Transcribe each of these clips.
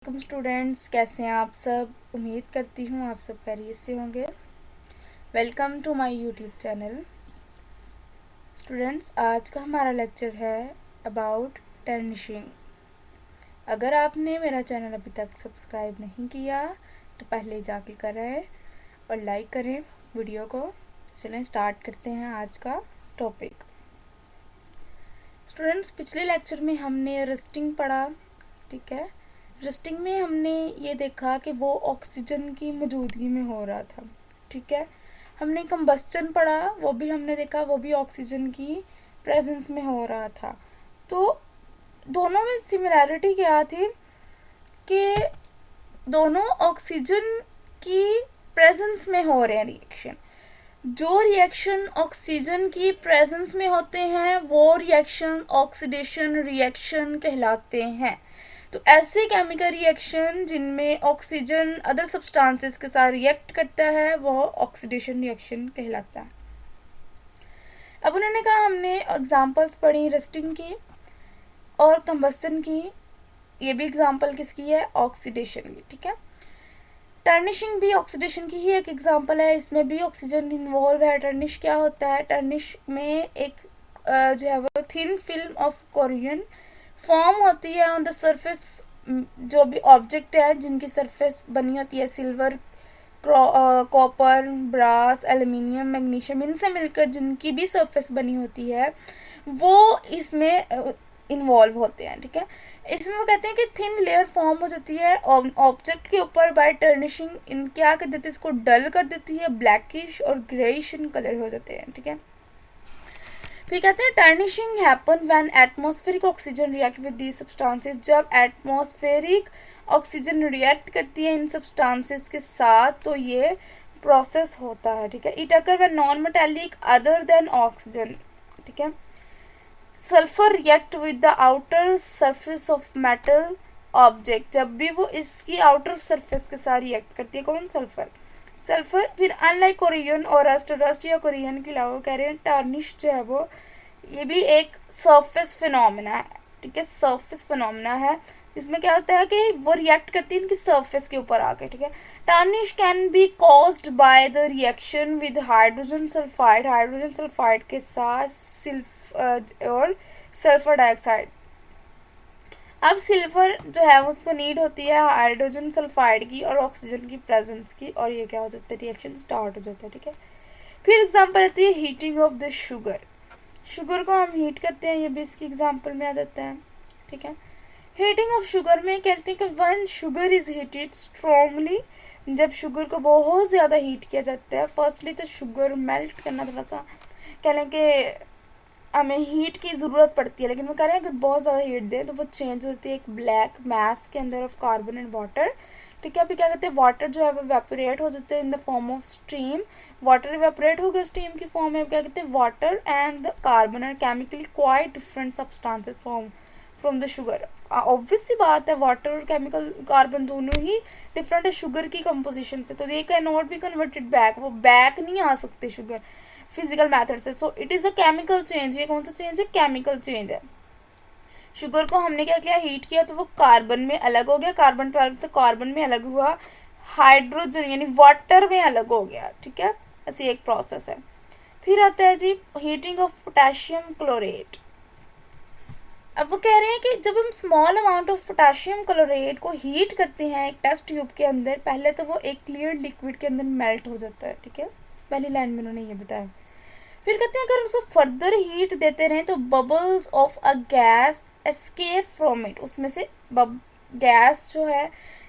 Welcome students, कैसे हैं आप सब। उम्मीद करती हूँ आप सब खैरियत से होंगे। Welcome to my YouTube channel. Students, आज का हमारा लेक्चर है अबाउट टर्निशिंग। अगर आपने मेरा चैनल अभी तक सब्सक्राइब नहीं किया तो पहले जाके करें और लाइक करें वीडियो को। चलें स्टार्ट करते हैं आज का टॉपिक। स्टूडेंट्स, पिछले लेक्चर में हमने रस्टिंग पढ़ा, ठीक है। रस्टिंग में हमने ये देखा कि वो ऑक्सीजन की मौजूदगी में हो रहा था, ठीक है। हमने कंबस्टन पढ़ा, वो भी हमने देखा वो भी ऑक्सीजन की प्रेजेंस में हो रहा था। तो दोनों में सिमिलैरिटी क्या थी कि दोनों ऑक्सीजन की प्रेजेंस में हो रहे हैं रिएक्शन। जो रिएक्शन ऑक्सीजन की प्रेजेंस में होते हैं वो रिएक्शन ऑक्सीडेशन रिएक्शन कहलाते हैं। तो ऐसे केमिकल रिएक्शन जिनमें ऑक्सीजन अदर सब्सटेंसेस के साथ रिएक्ट करता है वो ऑक्सीडेशन रिएक्शन कहलाता है। अब उन्होंने कहा हमने एग्जांपल्स पढ़ी रस्टिंग की और कंबस्टन की। ये भी एग्जांपल किसकी है? ऑक्सीडेशन की, ठीक है। टर्निशिंग भी ऑक्सीडेशन की ही एक एग्जांपल है, इसमें भी ऑक्सीजन इन्वॉल्व है। टर्निश क्या होता है? टर्निश में एक जो है वो thin film of Korean form होती है ऑन द सरफेस। जो भी ऑब्जेक्ट है जिनकी सरफेस बनी होती है silver, copper, brass, aluminium, magnesium, इनसे मिलकर जिनकी भी सरफेस बनी होती है वो इसमें इन्वॉल्व होते हैं, ठीक है। इसमें वो कहते हैं कि थिन लेयर फॉर्म हो जाती है ऑब्जेक्ट के ऊपर बाय टर्निशिंग। इन क्या कर देती है? इसको डल कर देती है, ब्लैकिश और ग्रेइश इन कलर हो जाते हैं, ठीक है। फिर कहते हैं tarnishing happen when atmospheric oxygen react with the substances. जब एटमॉस्फेरिक ऑक्सीजन रिएक्ट करती है इन सब्सटेंसेस के साथ तो ये प्रोसेस होता है, ठीक है। It occur when non metallic other than oxygen, ठीक है। Sulphur react with the outer surface of metal object. जब भी वो इसकी आउटर सरफेस के साथ रिएक्ट करती है, कौन? सल्फर। सल्फर फिर अनलाइक कोरियन और रस्ट या कोरियन के अलावा कह रहे हैं टार्निश जो है वो ये भी एक सरफेस फिनोमेना है, ठीक है। सरफेस फिनोमेना है। इसमें क्या होता है कि वो रिएक्ट करती है इनकी सरफेस के ऊपर आके, ठीक है। Tarnish can be caused by the reaction with hydrogen sulphide. Hydrogen sulphide के साथ और सल्फर डाइऑक्साइड। अब सिल्वर जो है उसको नीड होती है हाइड्रोजन सल्फाइड की और ऑक्सीजन की प्रेजेंस की, और ये क्या हो जाता है? रिएक्शन स्टार्ट हो जाता है, ठीक है। फिर एग्जांपल आती है heating of the sugar. Sugar को हम हीट करते हैं, ये भी इसकी एग्जांपल में आ जाता है, ठीक है। हीटिंग ऑफ शुगर में कहते हैं कि when sugar is heated strongly. जब शुगर को बहुत ज़्यादा हीट किया जाता है, फर्स्टली तो शुगर मेल्ट करना थोड़ा सा कह लें कि हमें हीट की ज़रूरत पड़ती है, लेकिन वो कह रहे हैं अगर बहुत ज़्यादा हीट दें तो वो चेंज होती है एक ब्लैक मैस के अंदर ऑफ कार्बन एंड वाटर, ठीक है। फिर क्या कहते हैं वाटर जो है वो इवेपोरेट हो जाते हैं in the form of steam. Water evaporate हो गया स्टीम की फॉर्म में, क्या कहते हैं water and the carbon are chemically quite different substances from the sugar. Obvious सी बात है, वाटर और केमिकल कार्बन दोनों ही डिफरेंट है शुगर की कंपोजिशन से, तो they can not be converted back. वो बैक नहीं आ सकते शुगर फिजिकल मेथड से। So it is a chemical change. ये कौन सा चेंज है? केमिकल चेंज है। शुगर को हमने क्या किया? हीट किया तो वो कार्बन में अलग हो गया, कार्बन 12 तो कार्बन में अलग हुआ, हाइड्रोजन यानी वाटर में अलग हो गया, ठीक है। ऐसी एक प्रोसेस है। फिर आता है जी हीटिंग ऑफ पोटेशियम क्लोरेट। अब वो कह रहे हैं कि जब हम small amount of potassium chlorate को हीट करते हैं एक टेस्ट ट्यूब के अंदर, पहले तो वो एक क्लियर लिक्विड के अंदर मेल्ट हो जाता है, ठीक है। पहली लाइन में उन्होंने ये बताया। फिर कहते हैं अगर उसको फर्दर हीट देते रहें तो bubbles of a gas escape from it. उसमें से गैस जो है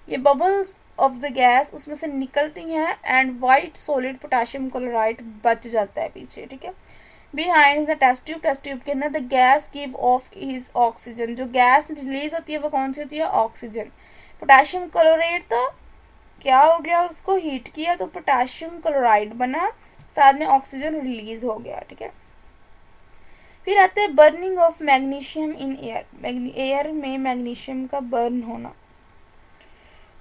ये बबल्स ऑफ द गैस उसमें से निकलती हैं and white solid potassium chloride बच जाता है पीछे, ठीक है। बिहाइंड द टेस्ट ट्यूब के अंदर the gas give of is oxygen. जो गैस रिलीज होती है वो कौन सी होती है? ऑक्सीजन। पोटेशियम क्लोराइड तो क्या हो गया? उसको हीट किया तो पोटेशियम क्लोराइड बना, साथ में ऑक्सीजन रिलीज हो गया, ठीक है। फिर आते हैं burning of magnesium in air. Air में मैग्नीशियम का बर्न होना।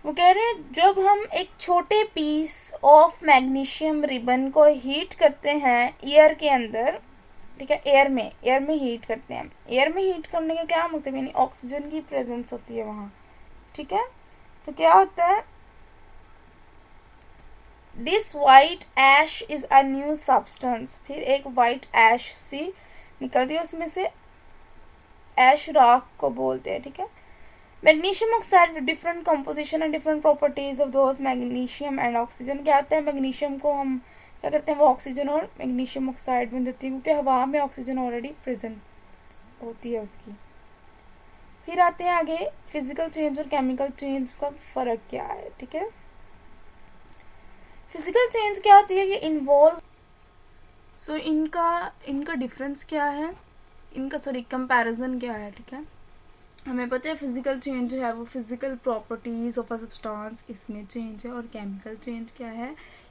वो कह रहे हैं जब हम एक छोटे पीस ऑफ मैग्नीशियम रिबन को हीट करते हैं एयर के अंदर, ठीक है, एयर में हीट करते हैं। एयर में हीट करने का क्या मतलब? यानी ऑक्सीजन की प्रेजेंस होती है वहाँ, ठीक है। तो क्या होता है, this white ash is a new substance, फिर एक वाइट ऐश सी निकलती है उसमें से, ऐश रॉक को बोलते हैं, ठीक है। Magnesium oxide different composition and different properties of those magnesium and oxygen. क्या आता है, मैग्नीशियम को हम क्या करते हैं, वो ऑक्सीजन और मैग्नीशियम ऑक्साइड में देते हैं, क्योंकि हवा में ऑक्सीजन ऑलरेडी प्रेजेंट होती है उसकी। फिर आते हैं आगे, फिजिकल चेंज और केमिकल चेंज का फ़र्क क्या है, ठीक है। फिजिकल चेंज क्या होती है, ये इन्वॉल्व इनका डिफरेंस क्या है, इनका कंपैरिजन क्या है, ठीक है। हमें पता है फिजिकल चेंज है वो physical properties of a substance, इसमें चेंज है। और केमिकल चेंज क्या है,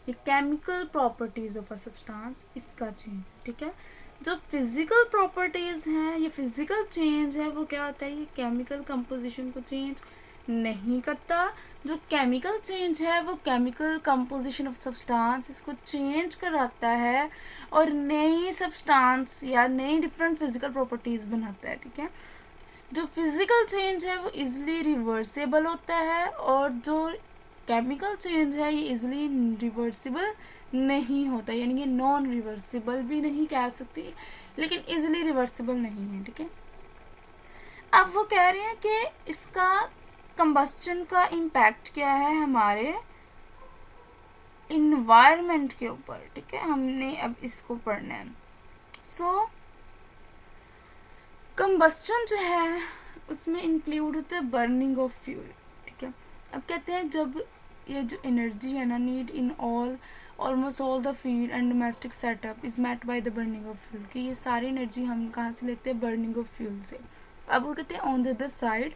ये chemical properties of a substance, इसका चेंज, ठीक है। जो फिजिकल प्रॉपर्टीज हैं, ये फिजिकल चेंज है, वो क्या होता है, ये केमिकल कंपोजिशन को चेंज नहीं करता। जो केमिकल चेंज है वो केमिकल कंपोजिशन ऑफ सब्सटेंस इसको चेंज कराता है और नई सब्सटेंस या नई डिफरेंट फिजिकल प्रॉपर्टीज बनाता है, ठीक है। जो फिजिकल चेंज है वो इजीली रिवर्सेबल होता है और जो केमिकल चेंज है ये इजीली रिवर्सिबल नहीं होता, यानी ये नॉन रिवर्सिबल भी नहीं कह सकती, लेकिन इजीली रिवर्सिबल नहीं है, ठीक है। अब वो कह रहे हैं कि इसका कंबस्टन का इम्पैक्ट क्या है हमारे इन्वायरमेंट के ऊपर, ठीक है। हमने अब इसको पढ़ना है। कंबस्टन जो है उसमें इंक्लूड होता है बर्निंग ऑफ फ्यूल, ठीक है। अब कहते हैं जब ये जो एनर्जी है ना, need in almost all the field and domestic setup is met by the burning of fuel, कि ये सारी एनर्जी हम कहाँ से लेते हैं, बर्निंग ऑफ फ्यूल से। अब वो कहते हैं on the other side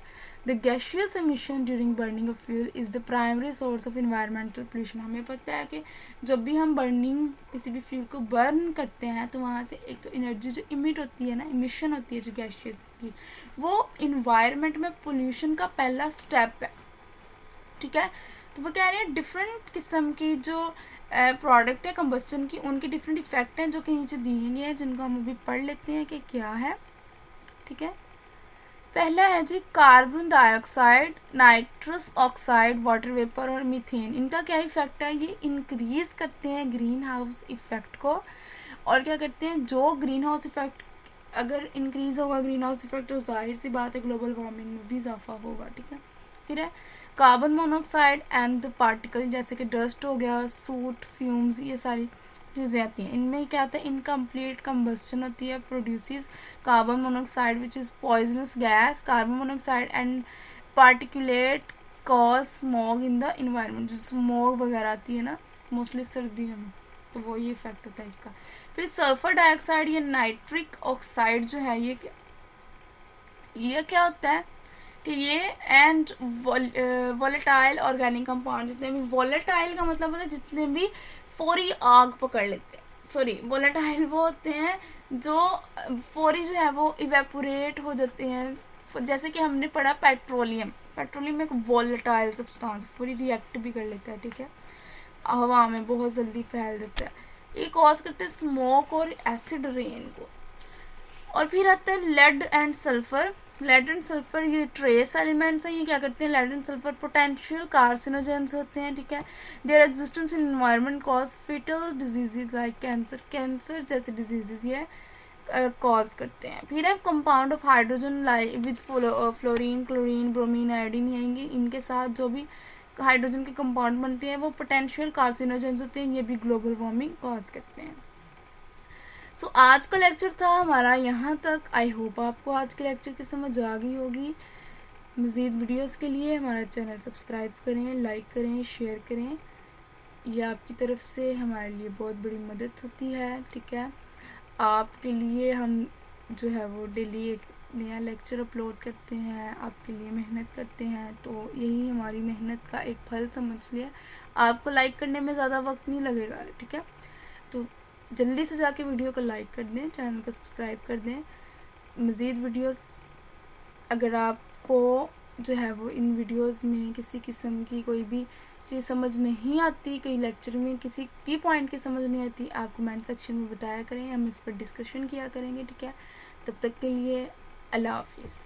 the gaseous emission during burning of fuel is the primary source of environmental pollution. हमें पता है कि जब भी हम बर्निंग किसी भी फ्यूल को बर्न करते हैं तो वहाँ से एक तो एनर्जी जो इमिट होती है ना, इमिशन होती है जो गैसियस की, वो इन्वायरमेंट में पोल्यूशन का पहला स्टेप है, ठीक है। तो वो कह रहे हैं डिफरेंट किस्म की जो प्रोडक्ट है कंबस्टन की, उनके डिफरेंट इफेक्ट हैं जो कि नीचे दिए गए हैं, जिनको हम अभी पढ़ लेते हैं कि क्या है, ठीक है। पहला है जी carbon dioxide, nitrous oxide, water vapour और मीथेन। इनका क्या इफेक्ट है, ये इंक्रीज करते हैं ग्रीन हाउस इफेक्ट को। और क्या करते हैं, जो ग्रीन हाउस इफेक्ट अगर इंक्रीज होगा ग्रीन हाउस इफेक्ट तो जाहिर सी बात है ग्लोबल वार्मिंग में भी इजाफा होगा, ठीक है। फिर है carbon monoxide and the particle, जैसे कि डस्ट हो गया, सूट, फ्यूम्स, ये सारी चीज़ें आती हैं। इनमें क्या आता है, इनकम्प्लीट कंबस्टन होती है, produces carbon monoxide which is poisonous gas. Carbon monoxide and particulate cause smog in the environment, जो स्मॉग वगैरह आती है ना मोस्टली सर्दियों में, तो वो ये इफेक्ट होता है इसका। फिर सल्फर डाइऑक्साइड या नाइट्रिक ऑक्साइड जो है ये क्या होता है कि ये एंड वॉलेटाइल ऑर्गेनिक कंपाउंड, जितने भी वॉलेटाइल का मतलब होता है जितने भी फौरी आग पकड़ लेते हैं, सॉरी वॉलेटाइल वो होते हैं जो फौरी जो है वो इवेपोरेट हो जाते हैं। जैसे कि हमने पढ़ा पेट्रोलियम एक वॉलेटाइल सब्सटेंस, फौरी रिएक्ट भी कर लेता है, ठीक है, हवा में बहुत जल्दी फैल जाता है, ये कॉज करते हैं स्मोक और एसिड रेन को। और फिर आता है lead and sulphur. Lead and sulphur ये ट्रेस एलिमेंट्स हैं, ये क्या करते हैं, lead and sulphur potential carcinogens होते हैं, ठीक है। Their existence in environment cause fatal diseases like cancer जैसे डिजीजेस ये कॉज करते हैं। फिर है compound of hydrogen like with fluorine, chlorine, bromine, iodine, यानी इनके साथ जो भी हाइड्रोजन के कंपाउंड बनते हैं वो पोटेंशियल कार्सिनोजेंस होते हैं, ये भी ग्लोबल वार्मिंग कॉज करते हैं। सो आज का लेक्चर था हमारा यहाँ तक। आई होप आपको आज के लेक्चर की समझ आ गई होगी। मज़ीद वीडियोस के लिए हमारा चैनल सब्सक्राइब करें, लाइक करें, शेयर करें, यह आपकी तरफ से हमारे लिए बहुत बड़ी मदद होती है, ठीक है। आपके लिए हम जो है वो डेली एक नया लेक्चर अपलोड करते हैं, आपके लिए मेहनत करते हैं, तो यही हमारी मेहनत का एक फल समझ लिया। आपको लाइक करने में ज़्यादा वक्त नहीं लगेगा, ठीक है। तो जल्दी से जाके वीडियो को लाइक कर दें, चैनल को सब्सक्राइब कर दें। मज़ीद वीडियोस अगर आपको जो है वो इन वीडियोस में किसी किस्म की कोई भी चीज़ समझ नहीं आती, कोई लेक्चर में किसी भी पॉइंट की समझ नहीं आती, आप कमेंट सेक्शन में बताया करें, हम इस पर डिस्कशन किया करेंगे, ठीक है। तब तक के लिए अल्लाह हाफिज़।